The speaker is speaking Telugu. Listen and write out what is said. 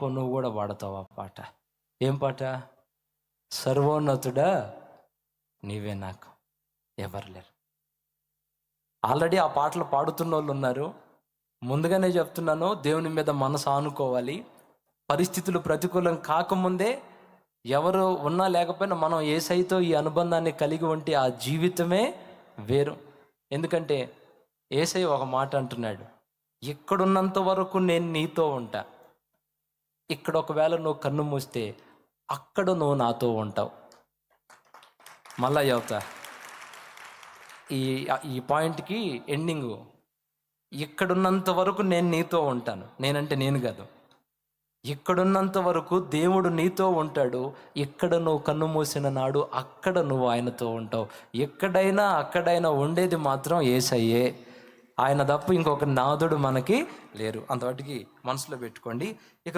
నువ్వు కూడా పాడతావు ఆ పాట. ఏం పాట? సర్వోన్నతుడా నీవే నాకు, ఎవరు లేరు. ఆల్రెడీ ఆ పాటలు పాడుతున్న వాళ్ళు ఉన్నారు. ముందుగానే చెప్తున్నాను, దేవుని మీద మనసు ఆనుకోవాలి. పరిస్థితులు ప్రతికూలం కాకముందే, ఎవరు ఉన్నా లేకపోయినా మనం యేసయ్యతో ఈ అనుబంధాన్ని కలిగి ఉంటే ఆ జీవితమే వేరు. ఎందుకంటే యేసయ్య ఒక మాట అంటున్నాడు, ఇక్కడున్నంత వరకు నేను నీతో ఉంటా. ఇక్కడ ఒకవేళ నువ్వు కన్ను మూస్తే అక్కడ నువ్వు నాతో ఉంటావు. మళ్ళా చెబుతా, ఈ ఈ పాయింట్కి ఎండింగు. ఇక్కడున్నంత వరకు నేను నీతో ఉంటాను. నేనంటే నేను కాదు, ఇక్కడున్నంత వరకు దేవుడు నీతో ఉంటాడు. ఇక్కడ నువ్వు కన్ను మూసిన నాడు అక్కడ నువ్వు ఆయనతో ఉంటావు. ఎక్కడైనా అక్కడైనా ఉండేది మాత్రం యేసయ్యే. ఆయన తప్ప ఇంకొక నాదుడు మనకి లేరు. అంతవరకు మనసులో పెట్టుకోండి. ఇక